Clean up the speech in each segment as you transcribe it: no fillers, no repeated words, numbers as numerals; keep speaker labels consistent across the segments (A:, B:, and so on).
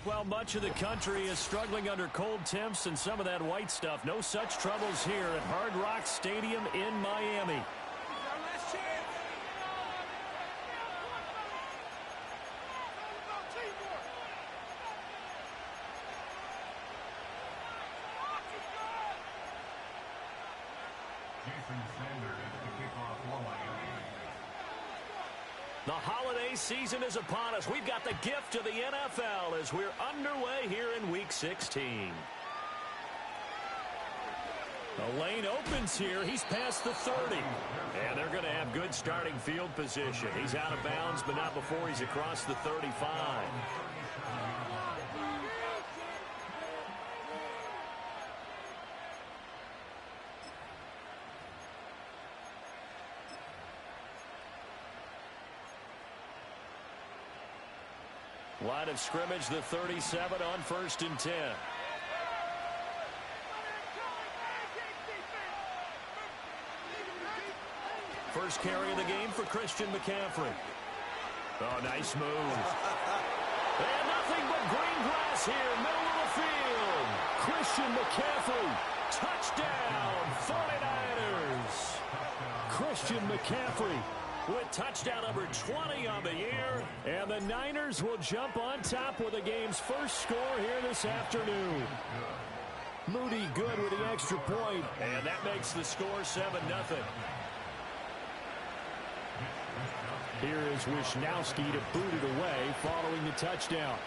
A: Well, much of the country is struggling under cold temps and some of that white stuff. No such troubles here at Hard Rock Stadium in Miami. The holiday season is upon us. We've got the gift of the NFL as we're underway here in Week 16. The lane opens here. He's past the 30. And they're going to have good starting field position. He's out of bounds, but not before he's across the 35. Line of scrimmage, the 37 on 1st and 10. First carry of the game for Christian McCaffrey. Oh, nice move. And nothing but green grass here, middle of the field. Christian McCaffrey, touchdown, 49ers. Christian McCaffrey with touchdown number 20 on the year. And the Niners will jump on top with the game's first score here this afternoon. Moody good with the extra point, and that makes the score 7-0. Here is Wisnowski to boot it away following the touchdown.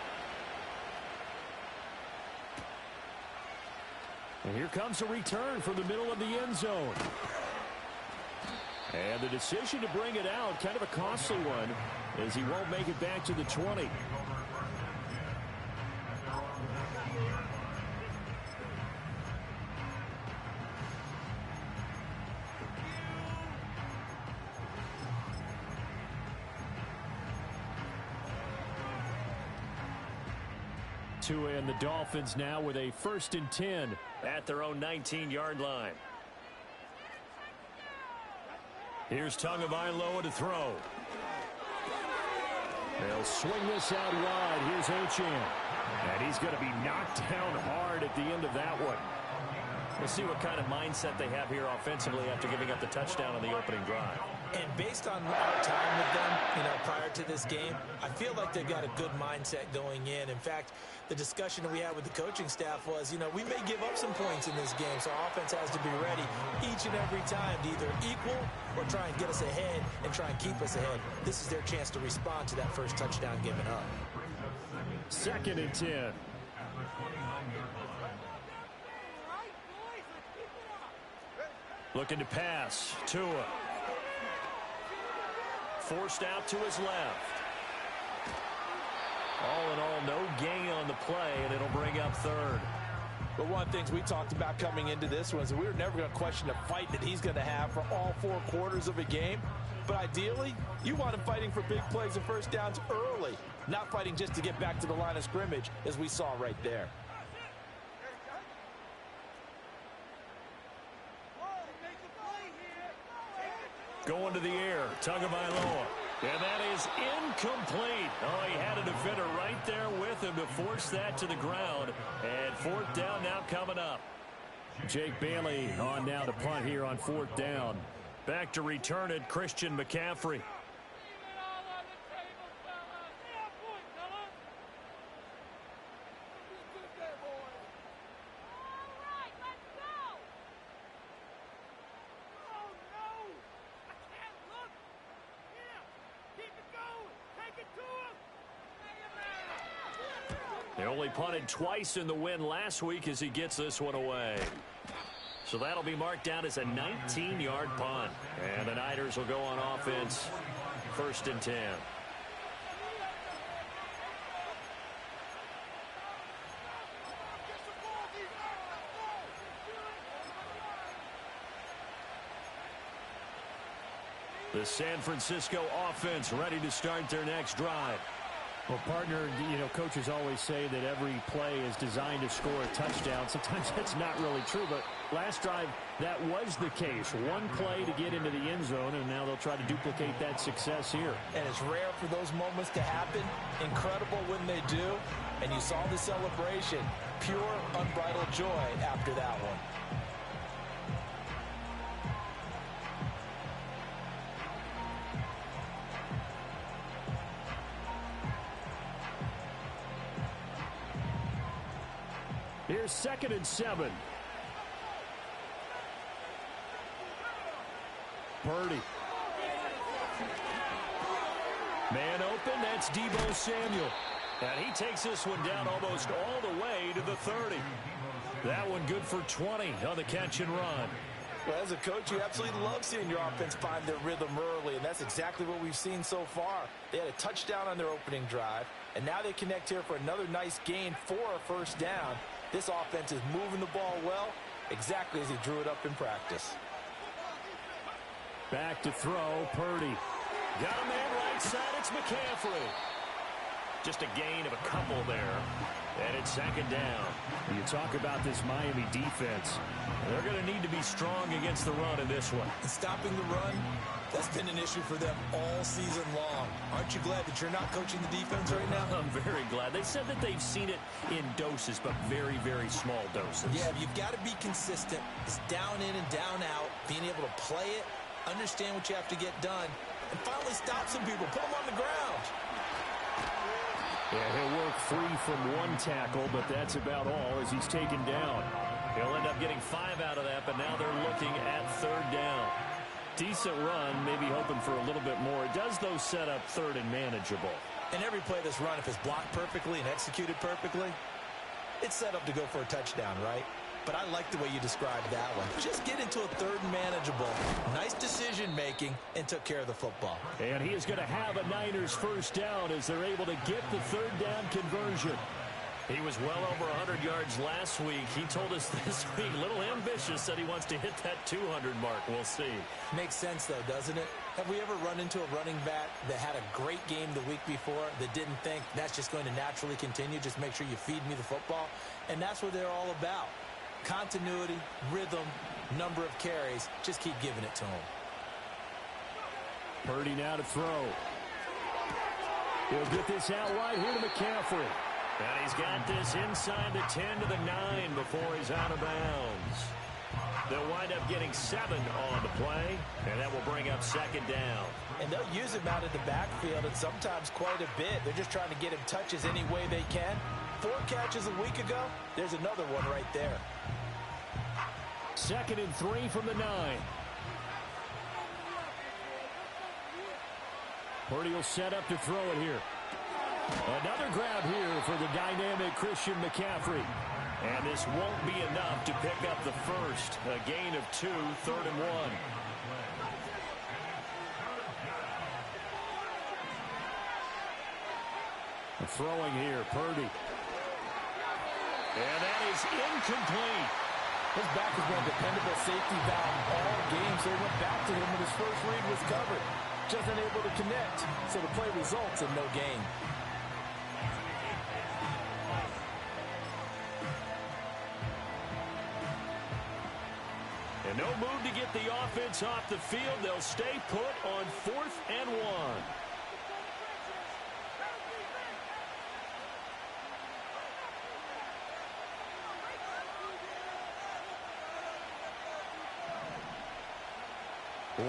A: And here comes a return from the middle of the end zone. And the decision to bring it out, kind of a costly one, as he won't make it back to the 20. Tua and the Dolphins now with a 1st and 10 at their own 19-yard line. Here's Tagovailoa to throw. They'll swing this out wide. Here's Achane. And he's going to be knocked down hard at the end of that one. We'll see what kind of mindset they have here offensively after giving up the touchdown on the opening drive.
B: And based on our time with them, prior to this game, I feel like they've got a good mindset going in. In fact, the discussion that we had with the coaching staff was, we may give up some points in this game, so our offense has to be ready each and every time to either equal or try and get us ahead and try and keep us ahead. This is their chance to respond to that first touchdown given up.
A: 2nd and 10. Looking to pass. Tua. Forced out to his left. All in all, no gain on the play, and it'll bring up 3rd.
C: But one of the things we talked about coming into this was we were never going to question the fight that he's going to have for all 4 quarters of a game. But ideally, you want him fighting for big plays and first downs early, not fighting just to get back to the line of scrimmage, as we saw right there.
A: Going to the air, Tagovailoa. And that is incomplete. Oh, he had a defender right there with him to force that to the ground. And 4th down now coming up. Jake Bailey on now to punt here on 4th down. Back to return it, Christian McCaffrey. They only punted twice in the win last week as he gets this one away. So that'll be marked down as a 19-yard punt. And the Niners will go on offense, 1st and 10. The San Francisco offense ready to start their next drive. Well, partner, coaches always say that every play is designed to score a touchdown. Sometimes that's not really true, but last drive, that was the case. One play to get into the end zone, and now they'll try to duplicate that success here.
B: And it's rare for those moments to happen. Incredible when they do. And you saw the celebration. Pure, unbridled joy after that one.
A: Here's 2nd and 7. Purdy. Man open, that's Deebo Samuel. And he takes this one down almost all the way to the 30. That one good for 20 on the catch and run.
B: Well, as a coach, you absolutely love seeing your offense find their rhythm early, and that's exactly what we've seen so far. They had a touchdown on their opening drive, and now they connect here for another nice gain for a first down. This offense is moving the ball well, exactly as he drew it up in practice.
A: Back to throw, Purdy. Got a man right side, it's McCaffrey. Just a gain of a couple there. And it's 2nd down. You talk about this Miami defense. They're going to need to be strong against the run in this one.
B: And stopping the run, that's been an issue for them all season long. Aren't you glad that you're not coaching the defense right now?
A: I'm very glad. They said that they've seen it in doses, but very, very small doses.
B: Yeah, you've got to be consistent. It's down in and down out, being able to play it, understand what you have to get done, and finally stop some people, put them on the ground.
A: Yeah, he'll work free from one tackle, but that's about all as he's taken down. He'll end up getting 5 out of that, but now they're looking at 3rd down. Decent run, maybe hoping for a little bit more. It does, though, set up 3rd and manageable.
B: And every play that's run, if it's blocked perfectly and executed perfectly, it's set up to go for a touchdown, right? But I like the way you described that one. Just get into a 3rd and manageable. Nice decision-making and took care of the football.
A: And he is going to have a Niners first down as they're able to get the 3rd down conversion. He was well over 100 yards last week. He told us this week, a little ambitious, said he wants to hit that 200 mark. We'll see.
B: Makes sense, though, doesn't it? Have we ever run into a running back that had a great game the week before that didn't think that's just going to naturally continue? Just make sure you feed me the football. And that's what they're all about. Continuity, rhythm, number of carries. Just keep giving it to him.
A: Purdy now to throw. He'll get this out wide here to McCaffrey. And he's got this inside the 10 to the 9 before he's out of bounds. They'll wind up getting 7 on the play, and that will bring up 2nd down.
B: And they'll use him out in the backfield, and sometimes quite a bit. They're just trying to get him touches any way they can. 4 catches a week ago, there's another one right there.
A: 2nd and 3 from the 9. Purdy will set up to throw it here. Another grab here for the dynamic Christian McCaffrey. And this won't be enough to pick up the first. A gain of 2, 3rd and 1. Throwing here, Purdy. And that is incomplete.
B: His back has been a dependable safety valve all game, so he went back to him when his first read was covered. Just unable to connect, so the play results in no gain.
A: And no move to get the offense off the field. They'll stay put on 4th and 1.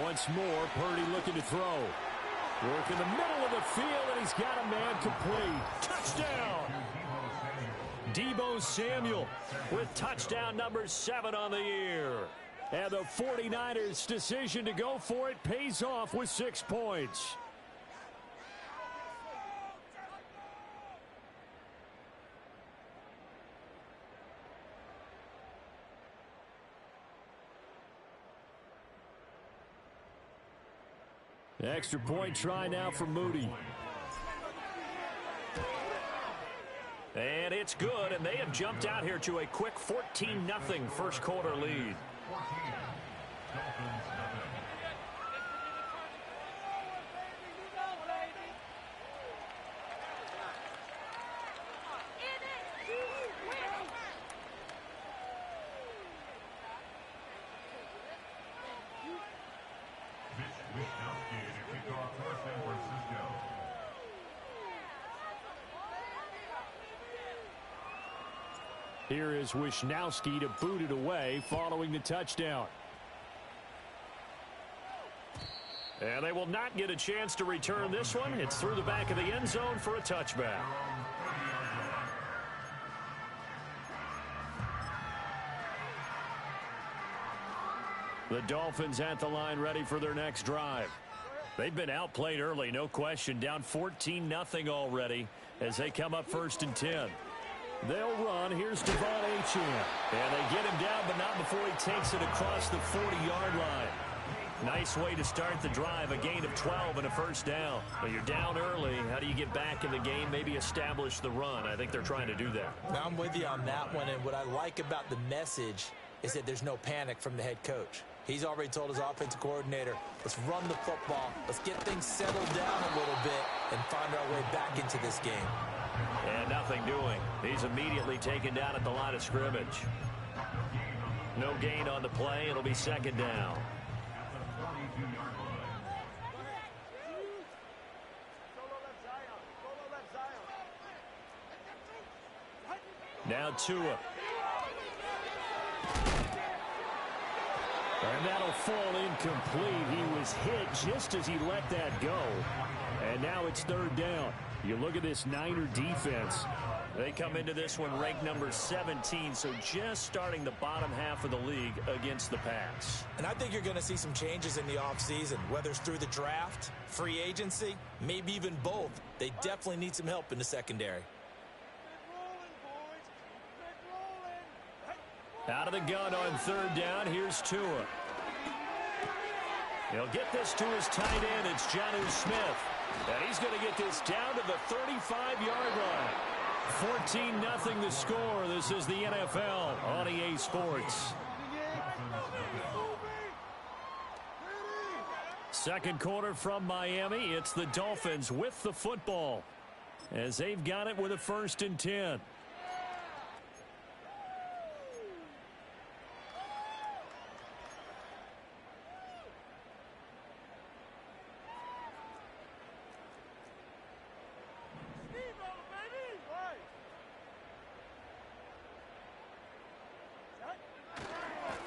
A: Once more, Purdy looking to throw. Work in the middle of the field, and he's got a man complete. Touchdown! Deebo Samuel with touchdown number 7 on the year. And the 49ers' decision to go for it pays off with 6 points. Extra point try now for Moody. And it's good, and they have jumped out here to a quick 14-0 first quarter lead. Here is Wisnowski to boot it away following the touchdown. And they will not get a chance to return this one. It's through the back of the end zone for a touchback. The Dolphins at the line ready for their next drive. They've been outplayed early, no question. Down 14-0 already as they come up 1st and 10. They'll run. Here's Devon Achane. And they get him down, but not before he takes it across the 40-yard line. Nice way to start the drive, a gain of 12 and a first down. But you're down early. How do you get back in the game, maybe establish the run? I think they're trying to do that.
B: Now, I'm with you on that one, and what I like about the message is that there's no panic from the head coach. He's already told his offensive coordinator, let's run the football, let's get things settled down a little bit and find our way back into this game.
A: And nothing doing. He's immediately taken down at the line of scrimmage. No gain on the play. It'll be 2nd down. Now Tua. And that'll fall incomplete. He was hit just as he let that go. And now it's 3rd down. You look at this Niner defense. They come into this one ranked number 17, so just starting the bottom half of the league against the pass.
B: And I think you're going to see some changes in the offseason, whether it's through the draft, free agency, maybe even both. They definitely need some help in the secondary.
A: Out of the gun on 3rd down. Here's Tua. He'll get this to his tight end. It's Jonnu Smith. And he's going to get this down to the 35-yard line. 14-0 the score. This is the NFL on EA Sports. Second quarter from Miami. It's the Dolphins with the football as they've got it with a 1st and 10.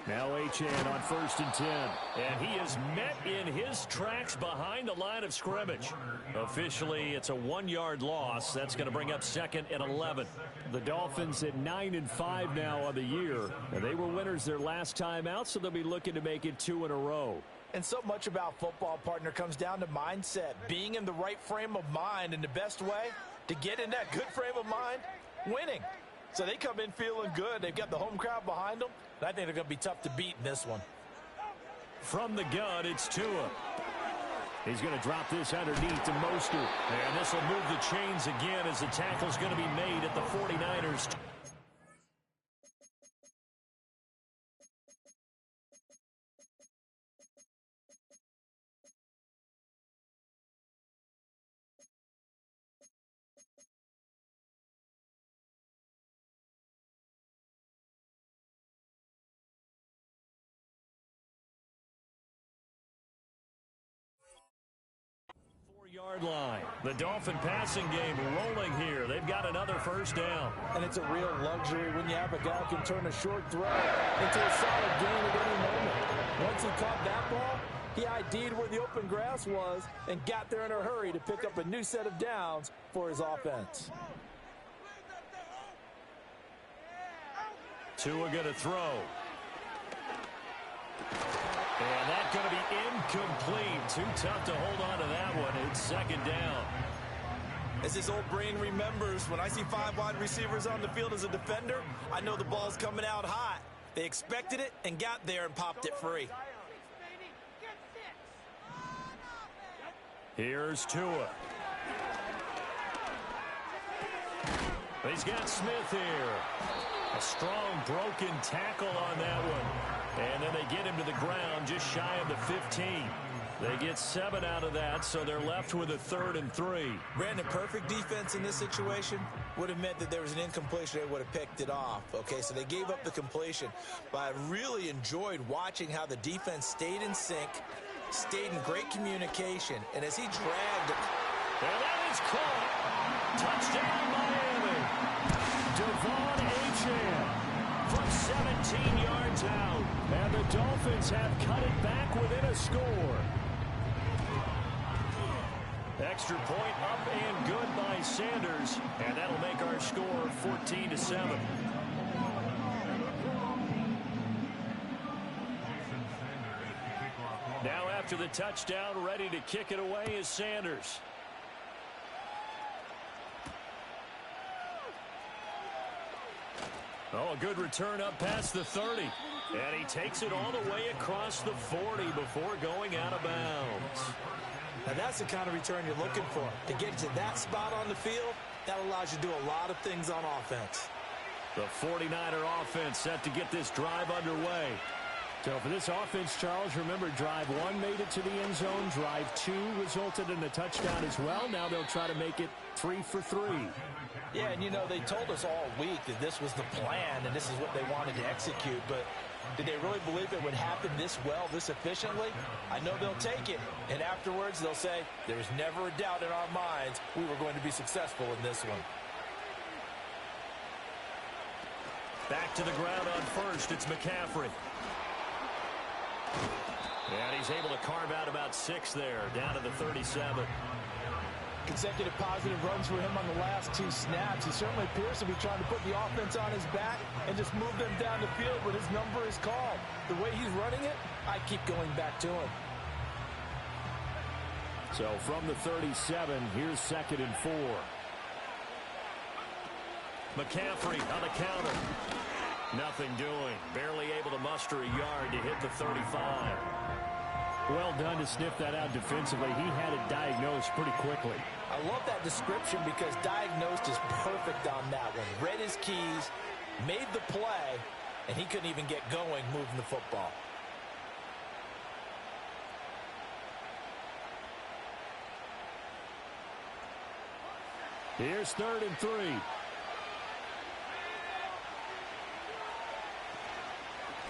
A: Now Achane on 1st and 10. And he is met in his tracks behind the line of scrimmage. Officially, it's a 1-yard loss. That's going to bring up 2nd and 11. The Dolphins at 9-5 now on the year. And they were winners their last time out, so they'll be looking to make it 2 in a row.
B: And so much about football, partner, comes down to mindset. Being in the right frame of mind, and the best way to get in that good frame of mind, winning. So they come in feeling good. They've got the home crowd behind them. And I think they're going to be tough to beat in this one.
A: From the gun, it's Tua. He's going to drop this underneath to Mostert. And this will move the chains again as the tackle's going to be made at the 49ers. Yard line. The Dolphin passing game rolling here. They've got another 1st down.
B: And it's a real luxury when you have a guy who can turn a short throw into a solid gain at any moment. Once he caught that ball, he ID'd where the open grass was and got there in a hurry to pick up a new set of downs for his offense.
A: Tua going to throw. And that's going to be incomplete. Too tough to hold on to that one. It's 2nd down.
B: As his old brain remembers, when I see 5 wide receivers on the field as a defender, I know the ball's coming out hot. They expected it and got there and popped it free.
A: Here's Tua. He's got Smith here. A strong broken tackle on that one. And then they get him to the ground just shy of the 15. They get 7 out of that, so they're left with a 3rd and 3.
B: Brandon, perfect defense in this situation would have meant that there was an incompletion. They would have picked it off. Okay, so they gave up the completion. But I really enjoyed watching how the defense stayed in sync, stayed in great communication, and as he dragged it.
A: And that is caught. Touchdown, Miami. Devon Achane. 17 yards out. And the Dolphins have cut it back within a score. Extra point up and good by Sanders. And that'll make our score 14-7. Now after the touchdown, ready to kick it away is Sanders. Oh, a good return up past the 30. And he takes it all the way across the 40 before going out of bounds.
B: Now that's the kind of return you're looking for. To get to that spot on the field, that allows you to do a lot of things on offense.
A: The 49er offense set to get this drive underway.
D: So for this offense, Charles, remember drive 1 made it to the end zone. Drive 2 resulted in a touchdown as well. Now they'll try to make it 3 for 3.
C: Yeah, and you know, they told us all week that this was the plan and this is what they wanted to execute, but did they really believe it would happen this well, this efficiently? I know they'll take it, and afterwards they'll say, there's never a doubt in our minds we were going to be successful in this one.
A: Back to the ground on first, it's McCaffrey. And he's able to carve out about 6 there, down to the 37.
C: Consecutive positive runs for him on the last 2 snaps. He certainly appears to be trying to put the offense on his back and just move them down the field when his number is called. The way he's running it, I keep going back to him.
D: So from the 37, here's 2nd and 4.
A: McCaffrey on the counter. Nothing doing. Barely able to muster a yard to hit the 35.
D: Well done to sniff that out defensively. He had it diagnosed pretty quickly.
B: I love that description because diagnosed is perfect on that one. Read his keys, made the play, and he couldn't even get going moving the football.
D: Here's 3rd and 3.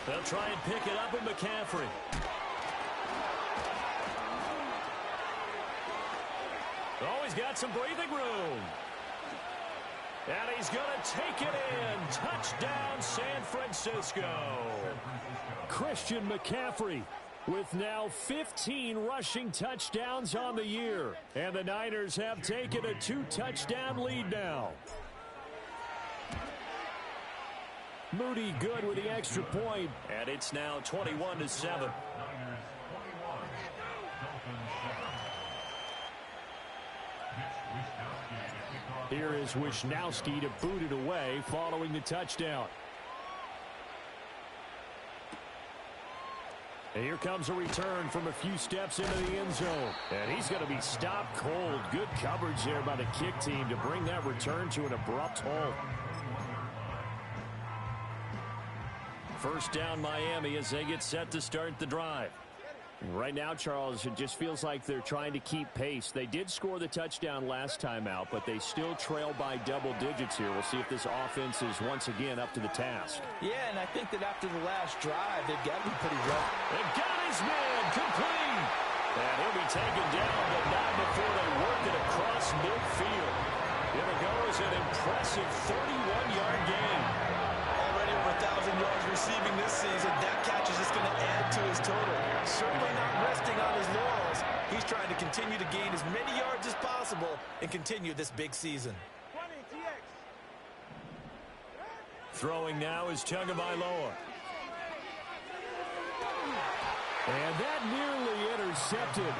A: They'll try and pick it up with McCaffrey. Oh, he's got some breathing room. And he's going to take it in. Touchdown, San Francisco.
D: Christian McCaffrey with now 15 rushing touchdowns on the year.
A: And the Niners have taken a 2-touchdown lead now.
D: Moody good with the extra point.
A: And it's now 21-7.
D: Here is Wisnowski to boot it away following the touchdown.
A: And here comes a return from a few steps into the end zone.
D: And he's going to be stopped cold. Good coverage there by the kick team to bring that return to an abrupt halt.
A: First down Miami as they get set to start the drive.
D: Right now, Charles, it just feels like they're trying to keep pace. They did score the touchdown last time out, but they still trail by double digits here. We'll see if this offense is once again up to the task.
B: Yeah, and I think that after the last drive, they've got to be pretty rough.
A: They got his man complete. And he'll be taken down, but not before they work it across midfield. Here it goes, an impressive 31-yard gain.
B: Already over 1,000 yards receiving this season. That catch is just going to add to his total. Certainly not resting on his laurels. He's trying to continue to gain as many yards as possible and continue this big season.
A: Throwing now is Tagovailoa.
D: And that nearly intercepted.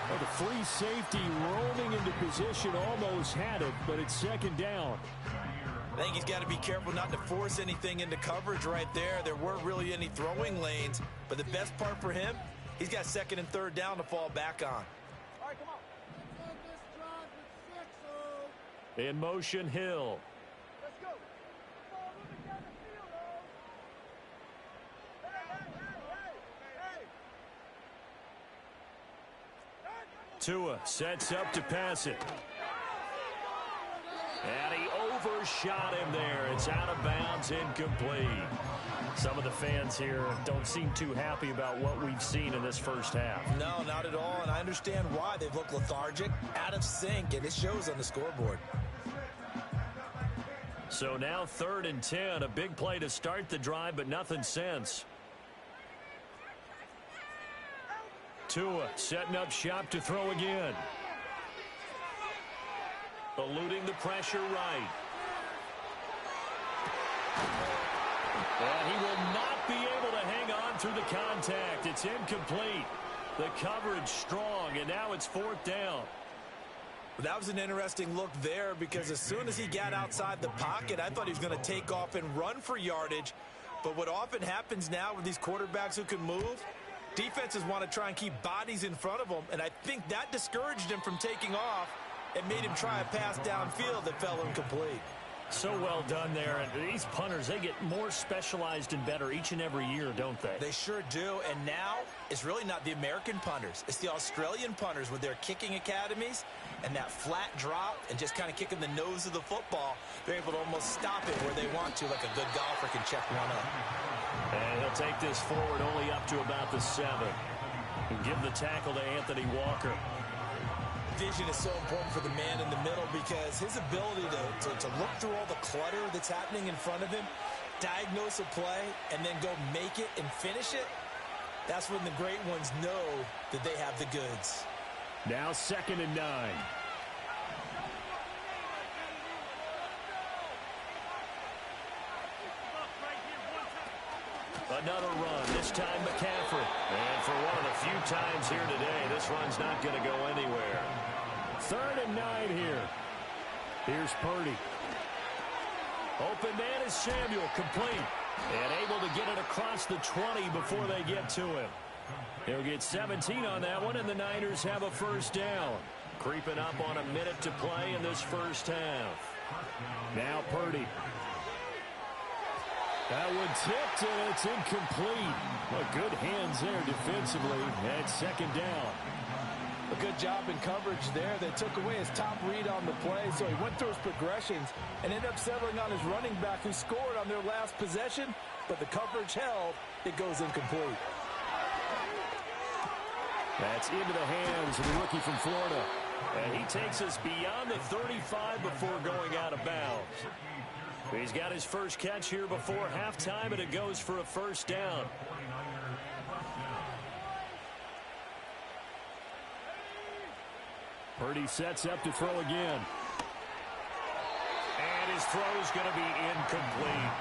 D: Well, the free safety roaming into position almost had it, but it's 2nd down.
B: I think he's got to be careful not to force anything into coverage right there. There weren't really any throwing lanes, but the best part for him, he's got 2nd and 3rd down to fall back on.
E: All right, come on.
A: In motion, Hill.
E: Let's go. Ball moving down the field,
A: Tua sets up to pass it. And he overshot him there. It's out of bounds, incomplete. Some of the fans here don't seem too happy about what we've seen in this first half.
B: No, not at all, and I understand why. They've looked lethargic, out of sync, and it shows on the scoreboard.
A: So now 3rd and 10. A big play to start the drive, but nothing since. Tua setting up shop to throw again. Eluding the pressure right. And he will not be able to hang on through the contact. It's incomplete. The coverage strong, and now it's 4th down.
B: That was an interesting look there because as soon as he got outside the pocket, I thought he was going to take off and run for yardage. But what often happens now with these quarterbacks who can move, defenses want to try and keep bodies in front of them, and I think that discouraged him from taking off and made him try a pass downfield that fell incomplete.
A: So well done there. And these punters, they get more specialized and better each and every year, don't they?
B: They sure do. And now it's really not the American punters. It's the Australian punters with their kicking academies and that flat drop and just kind of kicking the nose of the football. They're able to almost stop it where they want to, like a good golfer can check one up.
A: And he'll take this forward only up to about the 7. And give the tackle to Anthony Walker.
B: Vision is so important for the man in the middle because his ability to look through all the clutter that's happening in front of him, diagnose a play, and then go make it and finish it, that's when the great ones know that they have the goods.
D: Now 2nd and 9.
A: Another run, this time McCaffrey. And for one of the few times here today, this run's not going to go anywhere.
D: 3rd and 9 here. Here's Purdy.
A: Open man is Samuel, complete. And able to get it across the 20 before they get to him. They'll get 17 on that one, and the Niners have a 1st down. Creeping up on a minute to play in this first half.
D: Now Purdy. That one tipped, and it's incomplete. Well, good hands there defensively at 2nd down.
C: A good job in coverage there. They took away his top read on the play, so he went through his progressions and ended up settling on his running back who scored on their last possession, but the coverage held. It goes incomplete.
D: That's into the hands of the rookie from Florida.
A: And he takes us beyond the 35 before going out of bounds. He's got his first catch here before halftime, and it goes for a 1st down.
D: Purdy sets up to throw again.
A: And his throw's going to be incomplete.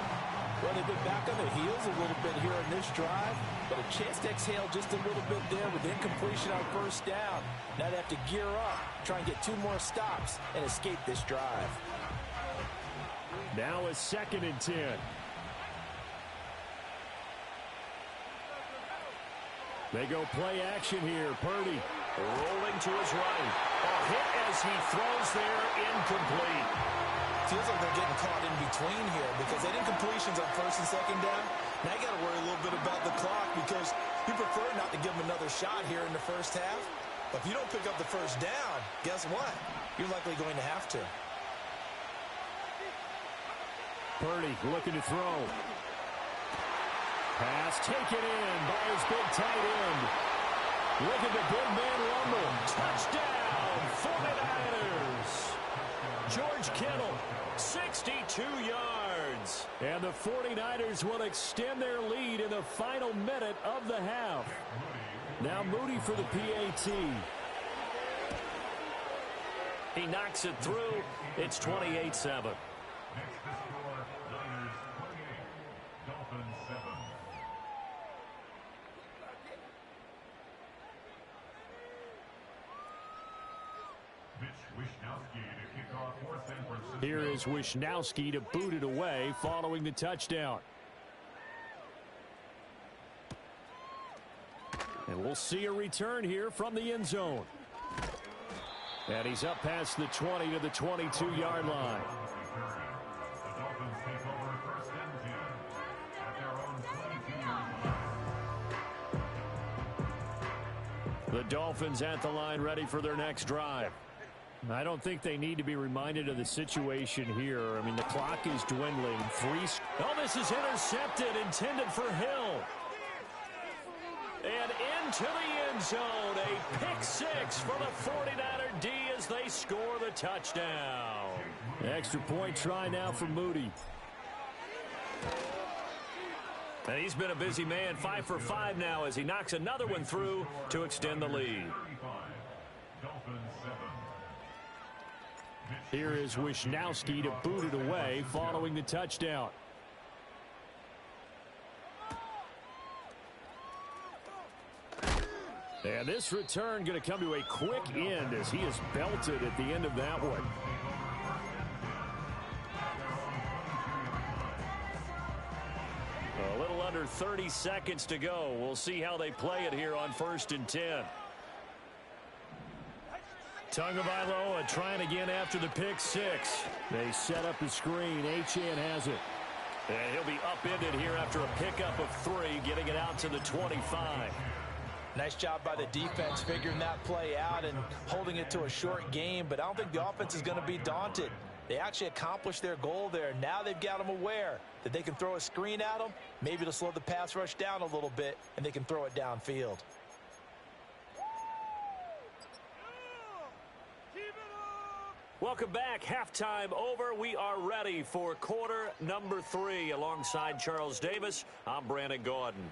C: Well, they've been back on their heels a little bit here in this drive, but a chance to exhale just a little bit there with incompletion on 1st down. Now they have to gear up, try and get 2 more stops, and escape this drive.
D: Now a 2nd and 10. They go play action here. Purdy
A: rolling to his right. A hit as he throws there, incomplete.
B: Feels like they're getting caught in between here because they did completions on 1st and 2nd down. Now you got to worry a little bit about the clock because you prefer not to give them another shot here in the first half. But if you don't pick up the 1st down, guess what? You're likely going to have to.
D: Purdy looking to throw. Pass taken in by his big tight end. Look at the big man rumble.
A: Touchdown, 49ers. George Kittle, 62 yards.
D: And the 49ers will extend their lead in the final minute of the half. Now Moody for the PAT.
A: He knocks it through. It's 28-7.
D: Here is Wishnowski to boot it away following the touchdown. And we'll see a return here from the end zone. And he's up past the 20 to the 22-yard line. The Dolphins at the line ready for their next drive. I don't think they need to be reminded of the situation here. I mean, the clock is dwindling.
A: Oh, this is intercepted, intended for Hill. And into the end zone. A pick six for the 49er D as they score the touchdown.
D: Extra point try now for Moody.
A: And he's been a busy man, 5 for 5 now as he knocks another one through to extend the lead.
D: Here is Wisnowski to boot it away following the touchdown. And this return going to come to a quick end as he is belted at the end of that one.
A: A little under 30 seconds to go. We'll see how they play it here on 1st and 10. Tagovailoa trying again after the pick six.
D: They set up the screen. Achane has it.
A: And he'll be upended here after a pickup of 3, getting it out to the 25.
B: Nice job by the defense figuring that play out and holding it to a short game, but I don't think the offense is going to be daunted. They actually accomplished their goal there. Now they've got them aware that they can throw a screen at them, maybe to slow the pass rush down a little bit, and they can throw it downfield.
A: Welcome back. Halftime over. We are ready for quarter number 3. Alongside Charles Davis, I'm Brandon Gordon.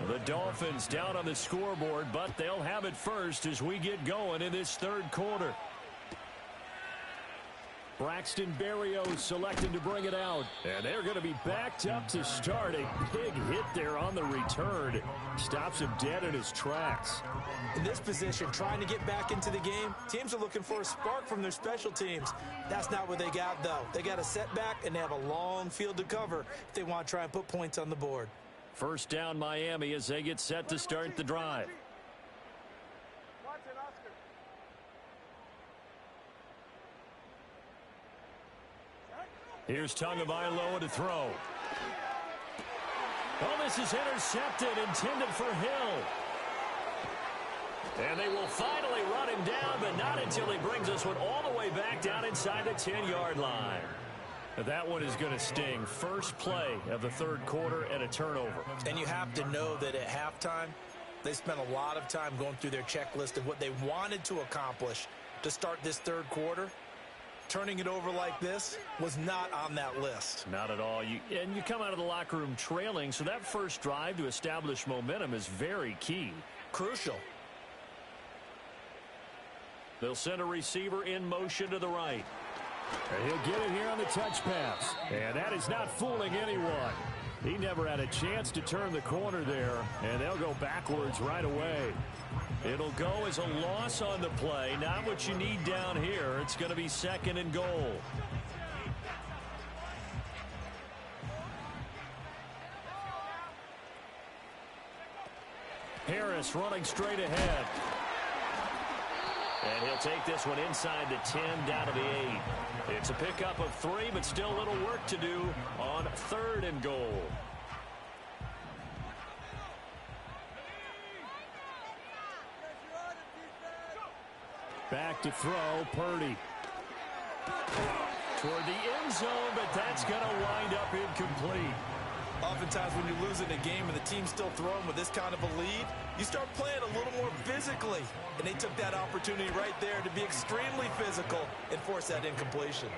A: The Dolphins down on the scoreboard, but they'll have it first as we get going in this 3rd quarter.
D: Braxton Berrios selecting to bring it out. And they're going to be backed up to start. A big hit there on the return. Stops him dead in his tracks.
B: In this position, trying to get back into the game, teams are looking for a spark from their special teams. That's not what they got, though. They got a setback, and they have a long field to cover if they want to try and put points on the board.
A: First down Miami as they get set to start the drive. Here's Tagovailoa to throw. Oh, this is intercepted, intended for Hill. And they will finally run him down, but not until he brings this one all the way back down inside the 10-yard line. That one is going to sting. First play of the 3rd quarter and a turnover.
B: And you have to know that at halftime, they spent a lot of time going through their checklist of what they wanted to accomplish to start this 3rd quarter. Turning it over like this was not on that list.
A: Not at all. You come out of the locker room trailing, so that first drive to establish momentum is very key.
B: Crucial.
A: They'll send a receiver in motion to the right.
D: And he'll get it here on the touch pass. And that is not fooling anyone. He never had a chance to turn the corner there, and they'll go backwards right away.
A: It'll go as a loss on the play. Not what you need down here. It's going to be 2nd and goal. Harris running straight ahead. And he'll take this one inside the 10, down to the 8. It's a pickup of 3, but still a little work to do on 3rd and goal.
D: Back to throw, Purdy.
A: Toward the end zone, but that's going to wind up incomplete.
B: Oftentimes when you're losing a game and the team's still throwing with this kind of a lead, you start playing a little more physically. And they took that opportunity right there to be extremely physical and force that incompletion.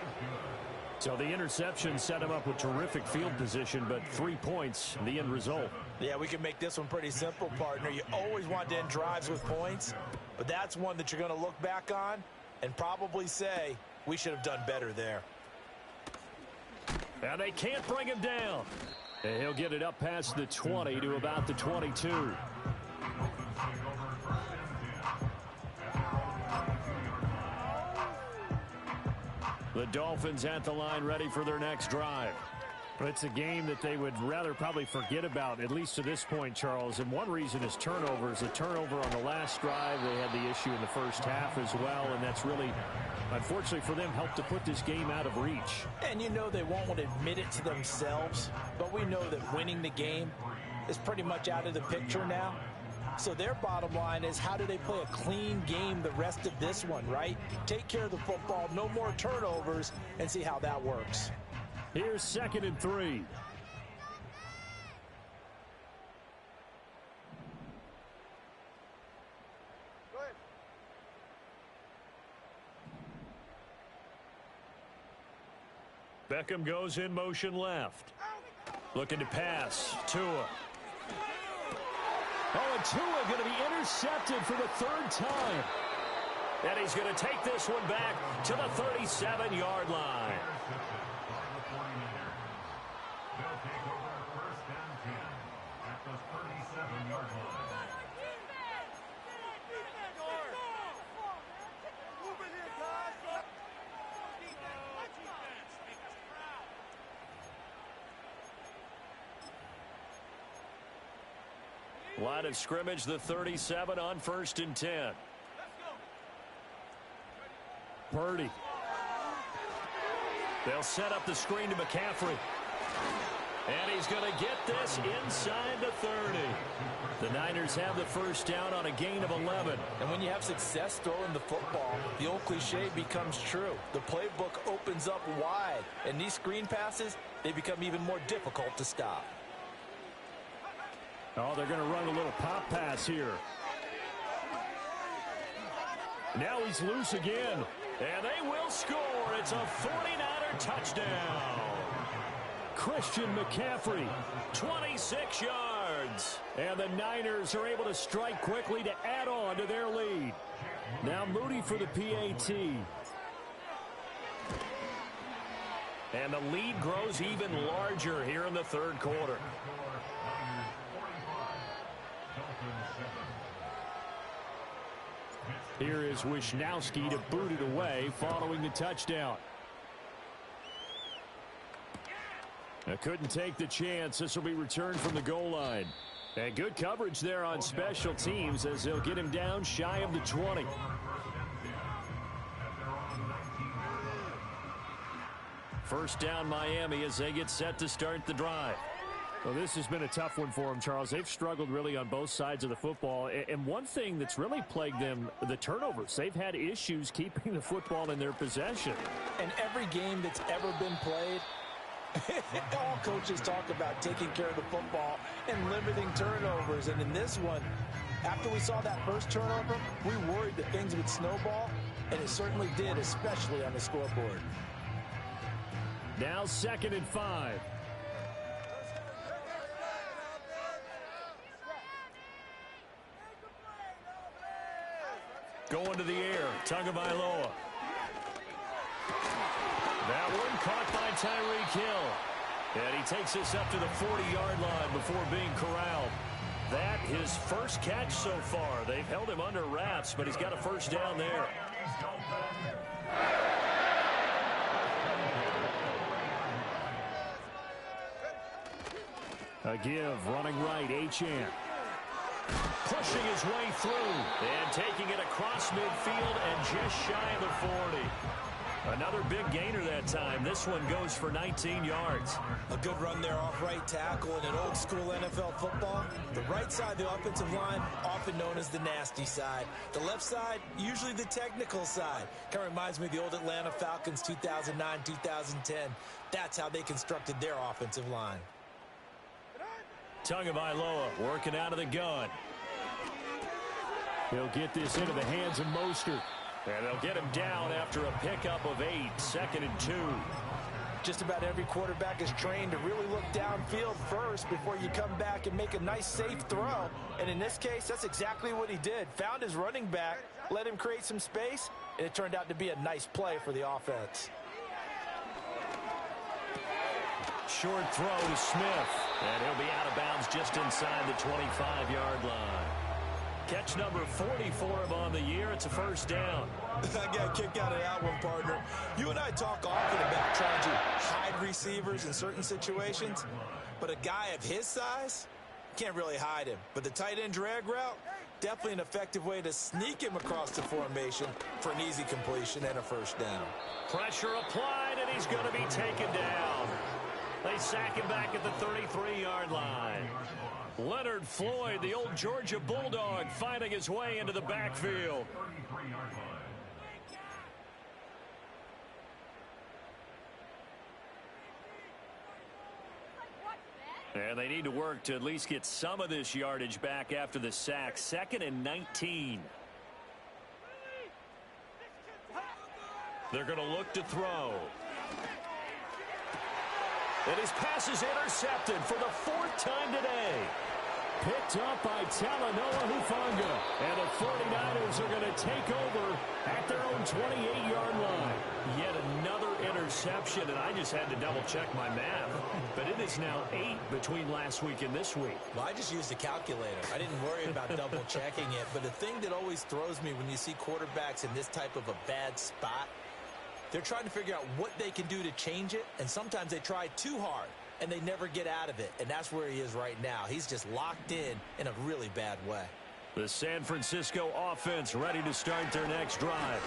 D: So the interception set him up with terrific field position, but 3 points, the end result.
B: Yeah, we can make this one pretty simple, partner. You always want to end drives with points, but that's one that you're going to look back on and probably say, we should have done better there.
A: And they can't bring him down.
D: And he'll get it up past the 20 to about the 22.
A: The Dolphins at the line ready for their next drive.
D: But it's a game that they would rather probably forget about, at least to this point, Charles. And one reason is turnovers. A turnover on the last drive. They had the issue in the first half as well, and that's really, unfortunately for them, helped to put this game out of reach.
B: And you know they won't admit it to themselves, but we know that winning the game is pretty much out of the picture now. So their bottom line is, how do they play a clean game the rest of this one, right? Take care of the football, no more turnovers, and see how that works.
D: Here's 2nd and 3.
A: Beckham goes in motion left. Looking to pass. Tua.
D: Oh, and Tua going to be intercepted for the third time.
A: And he's going to take this one back to the 37-yard line. Line of scrimmage, the 37 on 1st and 10.
D: Purdy.
A: They'll set up the screen to McCaffrey. And he's going to get this inside the 30. The Niners have the first down on a gain of 11.
C: And when you have success throwing the football, the old cliche becomes true. The playbook opens up wide. And these screen passes, they become even more difficult to stop.
D: Oh, they're going to run a little pop pass here.
A: Now he's loose again. And they will score. It's a 49er touchdown.
D: Christian McCaffrey,
A: 26 yards.
D: and the Niners are able to strike quickly to add on to their lead. Now Moody for the PAT.
A: And the lead grows even larger here in the third quarter.
D: Here is Wisnowski to boot it away following the touchdown. Couldn't take the chance. This will be returned from the goal line. And good coverage there on special teams as they'll get him down shy of the 20.
A: First down Miami as they get set to start the drive.
D: Well, this has been a tough one for them, Charles. They've struggled really on both sides of the football. And one thing that's really plagued them, the turnovers. They've had issues keeping the football in their possession.
B: And every game that's ever been played, all coaches talk about taking care of the football and limiting turnovers. And in this one, after we saw that first turnover, we worried that things would snowball, and it certainly did, especially on the scoreboard.
D: Now 2nd and 5.
A: Going to the air, Tagovailoa. That one caught by Tyreek Hill. And he takes this up to the 40-yard line before being corralled. That his first catch so far. They've held him under wraps, but he's got a first down there.
D: A give, running right, Achane.
A: Pushing his way through and taking it across midfield and just shy of the 40. Another big gainer that time. This one goes for 19 yards.
B: A good run there off right tackle in an old school NFL football. The right side of the offensive line, often known as the nasty side. The left side, usually the technical side. Kind of reminds me of the old Atlanta Falcons 2009-2010. That's how they constructed their offensive line.
A: Tagovailoa working out of the gun.
D: He'll get this into the hands of Mostert.
A: And they'll get him down after a pickup of 8, 2nd and 2.
B: Just about every quarterback is trained to really look downfield first before you come back and make a nice, safe throw. And in this case, that's exactly what he did. Found his running back, let him create some space, and it turned out to be a nice play for the offense.
A: Short throw to Smith. And he'll be out of bounds just inside the 25-yard line. Catch number 44 of on the year. It's a first down.
B: I got a kick out of that one, partner. You and I talk often about trying to hide receivers in certain situations, but a guy of his size can't really hide him. But the tight end drag route, definitely an effective way to sneak him across the formation for an easy completion and a first down.
A: Pressure applied, and he's going to be taken down. They sack him back at the 33-yard line. Leonard Floyd, the old Georgia Bulldog, finding his way into the backfield. And they need to work to at least get some of this yardage back after the sack. 2nd and 19. They're going to look to throw. And his pass is intercepted for the 4th time today.
D: Picked up by Talanoa Hufanga. And the 49ers are going to take over at their own 28-yard line.
A: Yet another interception, and I just had to double-check my math. But it is now 8 between last week and this week.
B: Well, I just used a calculator. I didn't worry about double-checking it. But the thing that always throws me when you see quarterbacks in this type of a bad spot, they're trying to figure out what they can do to change it, and sometimes they try too hard, and they never get out of it. And that's where he is right now. He's just locked in a really bad way.
A: The San Francisco offense ready to start their next drive.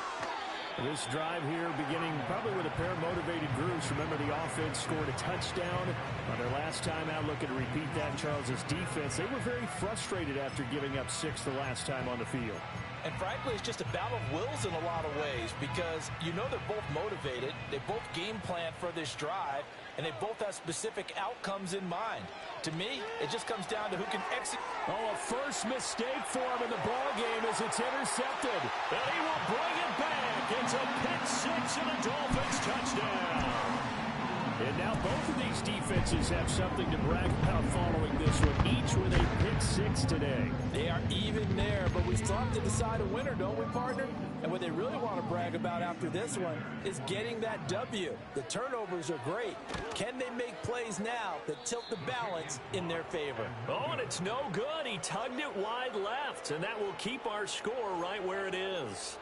D: This drive here beginning probably with a pair of motivated groups. Remember, the offense scored a touchdown on their last time out. Looking to repeat that. Charles's defense, they were very frustrated after giving up 6 the last time on the field.
B: And frankly, it's just a battle of wills in a lot of ways because you know they're both motivated. They both game plan for this drive, and they both have specific outcomes in mind. To me, it just comes down to who can execute.
D: Oh, a first mistake for him in the ball game as it's intercepted.
A: And he will bring it back. It's a pick-6 and a Dolphins touchdown.
D: And now both of these defenses have something to brag about following this one, each with a pick-6 today.
B: They are even there, but we still have to decide a winner, don't we, partner? And what they really want to brag about after this one is getting that W. The turnovers are great. Can they make plays now that tilt the balance in their favor?
A: Oh, and it's no good. He tugged it wide left, and that will keep our score right where it is.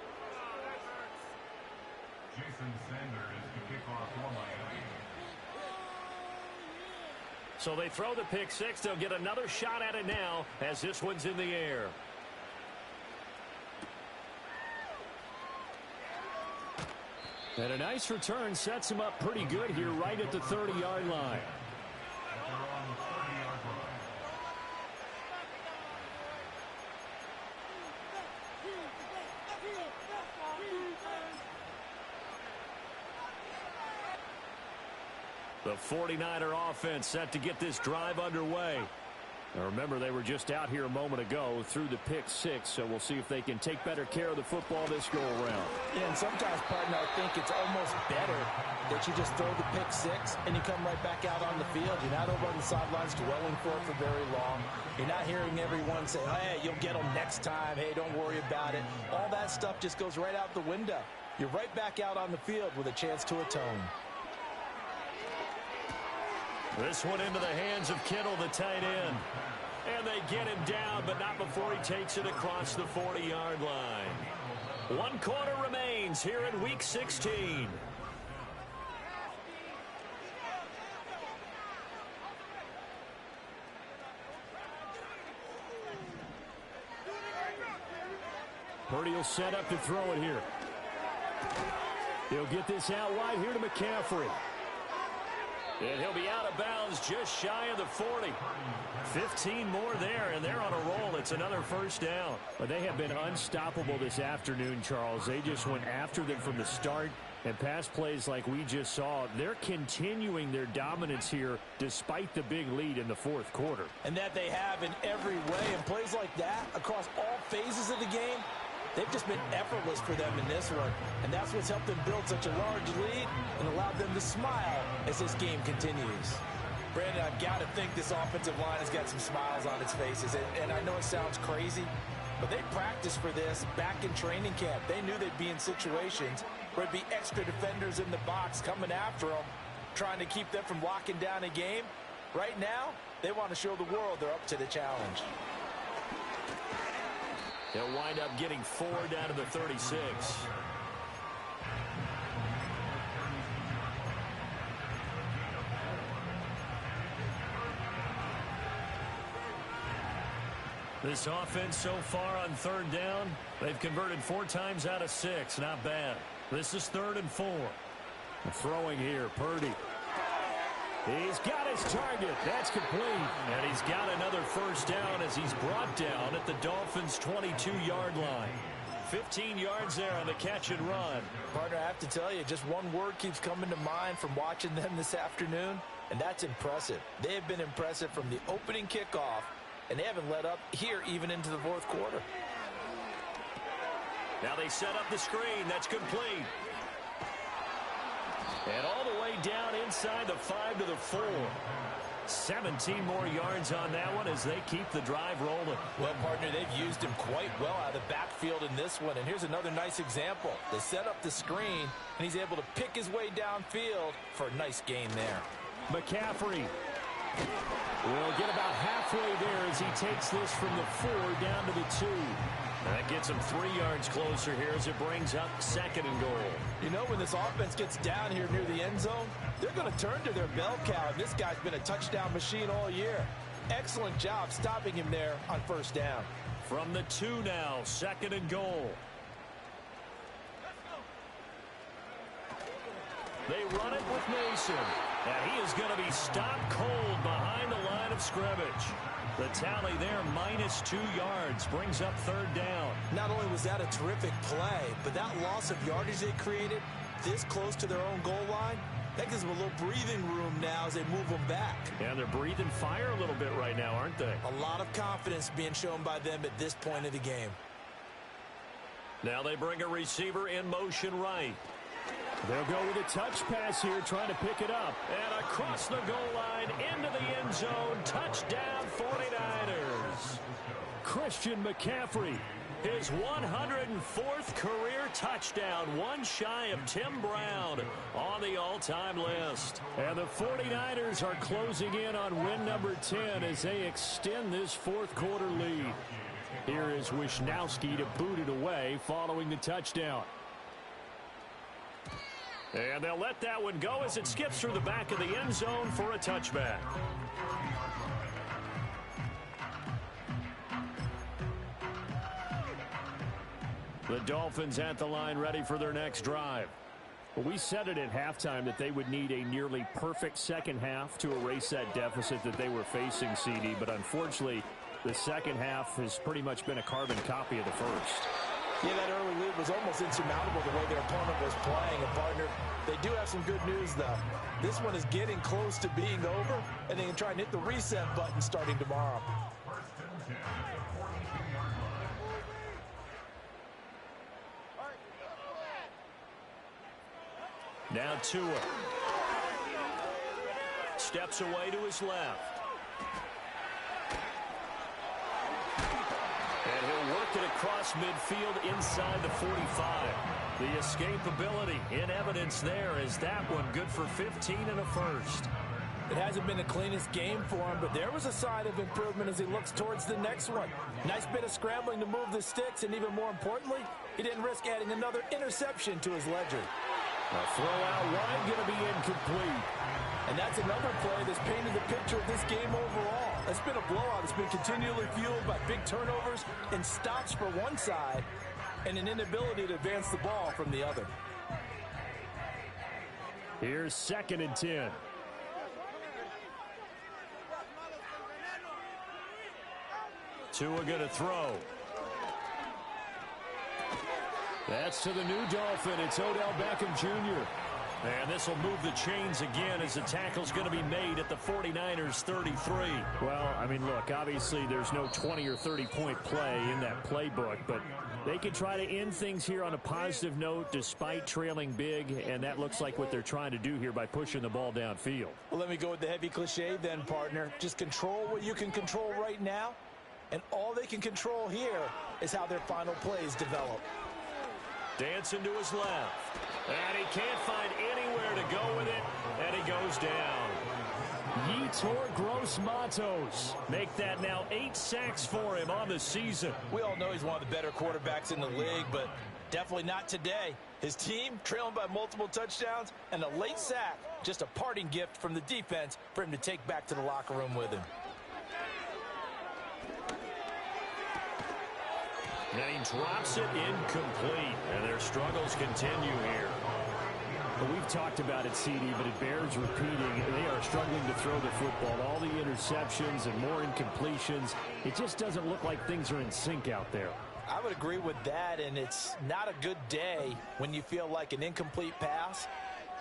F: Jason Sanders to kick off for Miami.
A: So they throw the pick-6. They'll get another shot at it now as this one's in the air.
D: And a nice return sets him up pretty good here right at the 30-yard line.
A: The 49er offense set to get this drive underway.
D: Now remember, they were just out here a moment ago through the pick-6, so we'll see if they can take better care of the football this go-around.
B: Yeah, and sometimes, partner, I think it's almost better that you just throw the pick-6 and you come right back out on the field. You're not over on the sidelines dwelling for it for very long. You're not hearing everyone say, hey, you'll get them next time. Hey, don't worry about it. All that stuff just goes right out the window. You're right back out on the field with a chance to atone.
A: This one into the hands of Kittle, the tight end. And they get him down, but not before he takes it across the 40-yard line. 1 quarter remains here in Week 16.
D: Purdy will set up to throw it here. He'll get this out wide here to McCaffrey.
A: And he'll be out of bounds just shy of the 40. 15 more there, and they're on a roll. It's another first down.
D: But they have been unstoppable this afternoon, Charles. They just went after them from the start. And pass plays like we just saw, they're continuing their dominance here despite the big lead in the 4th quarter.
B: And that they have in every way. And plays like that across all phases of the game, they've just been effortless for them in this one. And that's what's helped them build such a large lead and allowed them to smile as this game continues. Brandon, I've got to think this offensive line has got some smiles on its faces. And I know it sounds crazy, but they practiced for this back in training camp. They knew they'd be in situations where it'd be extra defenders in the box coming after them, trying to keep them from locking down a game. Right now, they want to show the world they're up to the challenge.
A: They'll wind up getting 4 down to the 36. This offense so far on 3rd down, they've converted 4 times out of 6. Not bad. This is 3rd and 4.
D: Throwing here, Purdy. He's got his target. That's complete.
A: And he's got another first down as he's brought down at the Dolphins' 22-yard line. 15 yards there on the catch and run.
B: Partner, I have to tell you, just one word keeps coming to mind from watching them this afternoon, and that's impressive. They have been impressive from the opening kickoff, and they haven't let up here even into the 4th quarter.
A: Now they set up the screen. That's complete. And all the way down inside the 5 to the 4. 17 more yards on that one as they keep the drive rolling.
B: Well, partner, they've used him quite well out of the backfield in this one. And here's another nice example. They set up the screen, and he's able to pick his way downfield for a nice gain there.
D: McCaffrey will get about halfway there as he takes this from the 4 down to the 2.
A: That gets him 3 yards closer here as it brings up 2nd and goal.
B: You know, when this offense gets down here near the end zone, they're going to turn to their bell cow. And this guy's been a touchdown machine all year. Excellent job stopping him there on 1st down.
A: From the 2 now, 2nd and goal. They run it with Mason. And he is going to be stopped cold behind the line of scrimmage. The tally there, -2 yards, brings up 3rd down.
B: Not only was that a terrific play, but that loss of yardage they created this close to their own goal line, that gives them a little breathing room now as they move them back.
D: Yeah, they're breathing fire a little bit right now, aren't they?
B: A lot of confidence being shown by them at this point of the game.
A: Now they bring a receiver in motion right.
D: They'll go with a touch pass here, trying to pick it up.
A: And across the goal line, into the end zone, touchdown 49ers.
D: Christian McCaffrey.
A: His 104th career touchdown, one shy of Tim Brown on the all-time list.
D: And the 49ers are closing in on win number 10 as they extend this 4th quarter lead. Here is Wisnowski to boot it away following the touchdown.
A: And they'll let that one go as it skips through the back of the end zone for a touchback.
D: The Dolphins at the line ready for their next drive. Well, we said it at halftime that they would need a nearly perfect second half to erase that deficit that they were facing, CD. But unfortunately, the second half has pretty much been a carbon copy of the first.
B: Yeah, that early lead was almost insurmountable the way their opponent was playing. And, partner, they do have some good news, though. This one is getting close to being over, and they can try and hit the reset button starting tomorrow.
A: Now Tua. Steps away to his left. And he'll work it across midfield inside the 45. The escapability in evidence there is that one good for 15 and a first.
B: It hasn't been the cleanest game for him, but there was a sign of improvement as he looks towards the next one. Nice bit of scrambling to move the sticks, and even more importantly, he didn't risk adding another interception to his ledger.
A: A throw out wide, going to be incomplete.
B: And that's another play that's painted the picture of this game overall. It's been a blowout. It's been continually fueled by big turnovers and stops for one side and an inability to advance the ball from the other.
D: Here's 2nd and 10.
A: Tua going to throw.
D: That's to the new Dolphin. It's Odell Beckham Jr.
A: And this will move the chains again as the tackle's going to be made at the 49ers 33.
D: Well, I mean, look, obviously there's no 20 or 30-point play in that playbook, but they can try to end things here on a positive note despite trailing big, and that looks like what they're trying to do here by pushing the ball downfield.
B: Well, let me go with the heavy cliche then, partner. Just control what you can control right now, and all they can control here is how their final plays develop.
A: Dancing to his left. And he can't find anywhere to go with it, and he goes down.
D: Yetur Gross-Matos make that now 8 sacks for him on the season.
B: We all know he's one of the better quarterbacks in the league, but definitely not today. His team trailing by multiple touchdowns, and a late sack, just a parting gift from the defense for him to take back to the locker room with him.
A: And he drops it incomplete, and their struggles continue here.
D: Well, we've talked about it, CD, but it bears repeating. They are struggling to throw the football. All the interceptions and more incompletions. It just doesn't look like things are in sync out there.
B: I would agree with that, and it's not a good day when you feel like an incomplete pass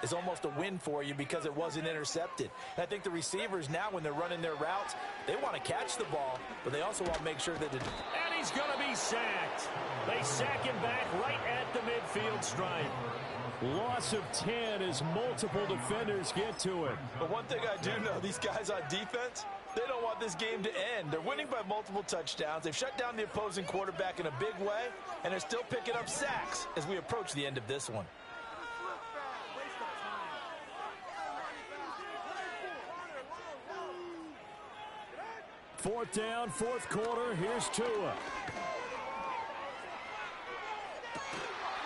B: is almost a win for you because it wasn't intercepted. And I think the receivers now, when they're running their routes, they want to catch the ball, but they also want to make sure that it...
A: And he's going to be sacked. They sack him back right at the midfield stripe.
D: Loss of 10 as multiple defenders get to it.
C: But one thing I do know, these guys on defense, they don't want this game to end. They're winning by multiple touchdowns. They've shut down the opposing quarterback in a big way, and they're still picking up sacks as we approach the end of this one.
D: Fourth down, fourth quarter. Here's Tua.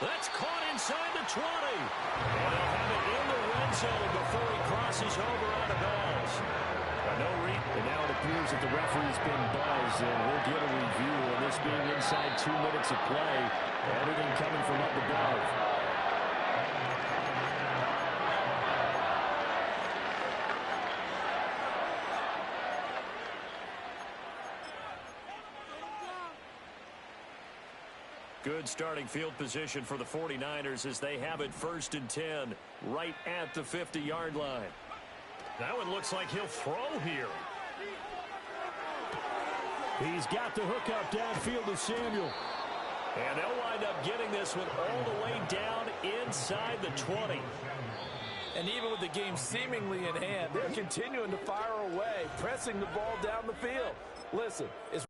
A: That's caught inside the 20. And they'll have it in the red zone before he crosses over out of bounds.
D: And now it appears that the referee's been buzzed, and we'll get a review on this being inside 2 minutes of play. Everything coming from up above.
A: Good starting field position for the 49ers as they have it 1st and 10 right at the 50-yard line. That one looks like he'll throw here.
D: He's got the hook up downfield to Samuel.
A: And they'll wind up getting this one all the way down inside the 20.
C: And even with the game seemingly in hand, they're continuing to fire away, pressing the ball down the field. Listen, it's